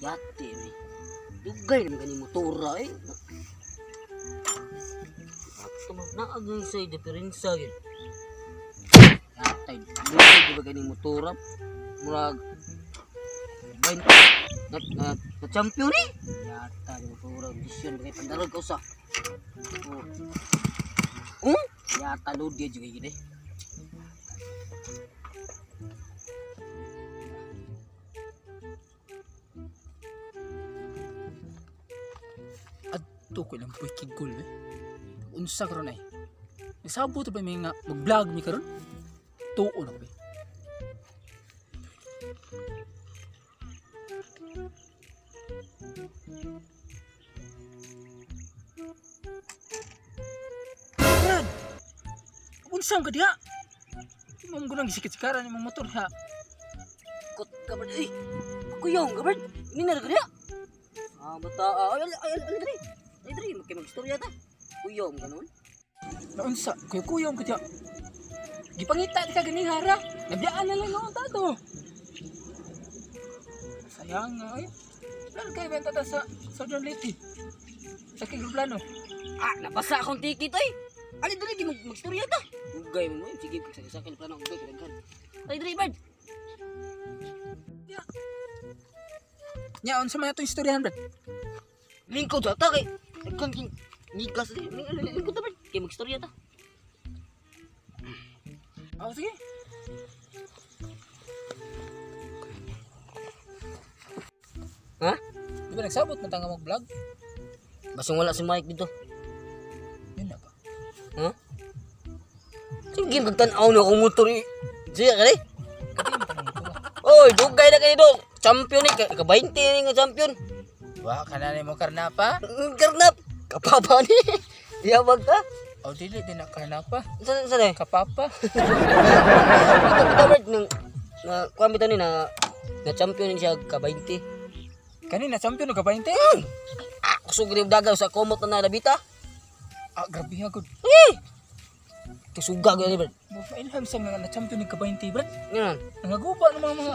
Yate ni. Dugay naman kani motora eh. Ato naagay sa diferensya gyud. Yate, dugay di ba kani motora? Murag 20 na champion ni. Yata ni motora disyon kay pandarog ka usa. Yata lo dia juga gini. Adto ko lang po'y kigol eh. Unsa karon ay? Nasabot ba may nga mag-vlog mi karon? Tuo na ba? Brad! Unsam ka diha? Imong gunang gisikit-sikaran imong motor ha. Kot kabar eh. Kuyong kabar. Ini na dia. Bata ay diri. Ay diri magstorya ta. Kuyong ganon. Naunsa? Kuyong ka diha. Gipangita ka gani hara. Nabiyaan na lang noon tato. Sayang nga ay. Lan kay benta ta sa Southern Lady. Sa Kigroplano. Nabasa akong ticket ay. Ali diri magstorya ta. Ugay mo sige sakit plano ugay kadaghan. Ay diri bad. Nya unsa man atong istoryahan brad? Lingkod ta kay daghan king nigas di. Lingkod ta bad. Kay magstorya ta. Sige. Ha? Di ba nagsabot man tanga mag-vlog? Basing wala si Mike dito. Yun na ba? Ha? Sige, magtanaw na akong motor eh. Siya ka rin? Oy, dugay na kayo doon. Champion eh. Ka-20 na nga champion. Wah, kananay mo karnapa? Karnap. Kapapa ni. Diyabag ka. O dili, di na karnapa. Saan eh? Kapapa. Ito, Bert. Kuha bitaw ni na champion siya ka-20. Kanina, champion ka 20? Kusog rin dagaw sa komot na nabita. Grabe agad. Ito suga ko yan, Bert. Ilham sa mga na-champion ka 20, Brad. Yan. Nangaguba ng mga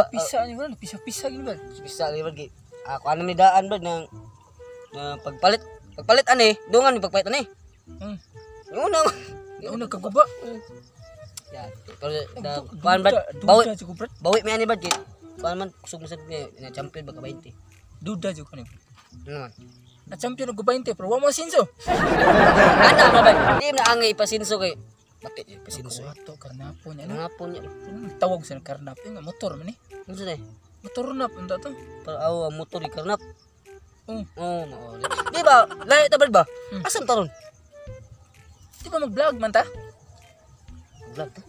pisa niyo, Brad. Pisa-pisa niyo, Brad. Pisa niyo, Bert. Ako ano ni daan, Bert, na pagpalit. Pagpalit, ane. Dungan yung pagpalit, ane. Yung una. Yung nagkaguba. Yan. Kuhaan, Bert. Bawi may ane, Bert. Kuhaan man, kusog na sa champion ba ka 20. Duda dyan ko niyo. Ano man? Na-champion ka 20, pero wala mo sinso. Ano ka ba? Hindi na angay pasinso kay. Mati, pasinso. Ito, karnapo niya. Karnapo niya. Tawag sa karnapo nga, motor man eh. Ano sila eh? Motor nap, ano to? Para ang motor ni karnap. Oo, mauli. Di ba? Lahat tabad ba? Asam taron? Di ba mag-vlog man ta? Vlog ta?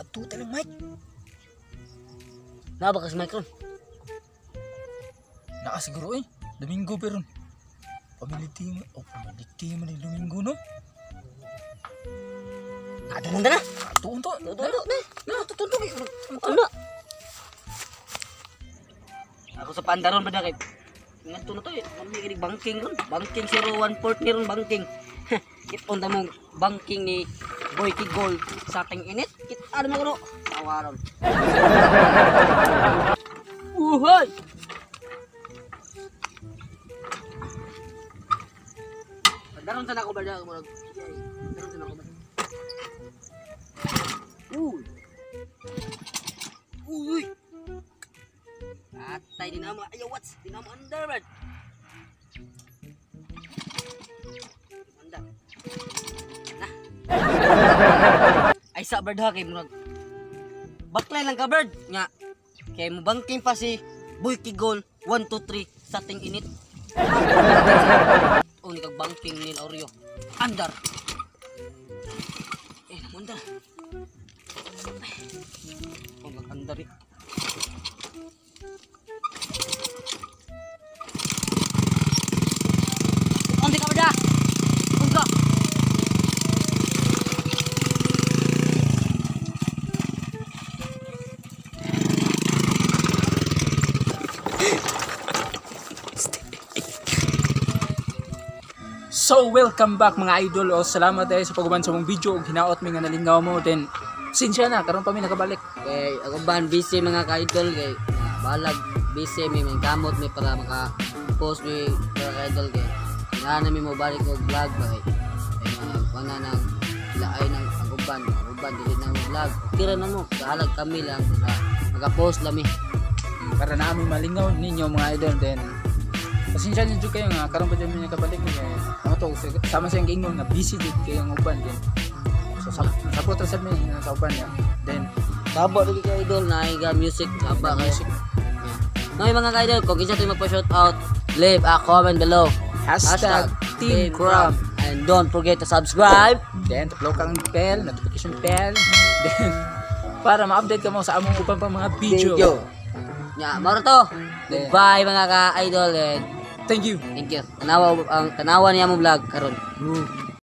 Ato talang mic. Naba ka sa micron? Nakasiguro eh. Domingo pero pamiliti mo ni Domingo no? Tuon na na. Tuon to. Ano? Ako sa pandaron ba dakit? Ngadto na to eh. Mali kini banking ron. Banking 014 ni ron banking. Kit-on ta mong banking ni Boy Kigol sa ating init. Kit ano mo kuno? Tawaron. Uhoy! Daron sa nako ba da mo? Daron sa nako ba? Uy. Atay din naman. Ayaw what's? Din naman underbird. Anda. Nah. Ay sa bird ha kay murag. Baklay lang ka bird nga. Kay mo banking pa si Boy Kigol 1 2 3 sa ting init. Ni kag banking ni Oreo. Andar. Andar. Andar. Andi ka ba? Bunga. So welcome back mga idol. Salamat dahil sa pagguban sa mong video ug hinaot mi nga nalingaw mo. Then Sinsya na, karon pa mi nakabalik. Kay ako ban busy mga ka-idol kay balag busy may kamot may para maka-post mi mga ka-idol kay kailangan mi mo balik og vlog ba kay wala nang laay ng ang uban dili nang vlog. Kira na mo kahalag kami lang para maka-post lami. Para namin malingaw ninyo mga idol din. Pasensya niyo kayo nga karon pa mi nakabalik ni ano to sama sa ingon nga busy jud kayo ang uban din. So sabot ra sa mi sa uban ya. Then Tabo lagi ka idol na iga music haba kay music. Nay mga ka-idol kung kinsa tayo magpa-shout out, leave a comment below. Hashtag Team Crumb. And don't forget to subscribe. Then tuklaw kang bell, notification bell. Then para ma-update ka mo sa among ubang pang mga video. Nya, maro to. Goodbye mga ka-idol and Thank you. thank you. Tanawa niya mo vlog karon.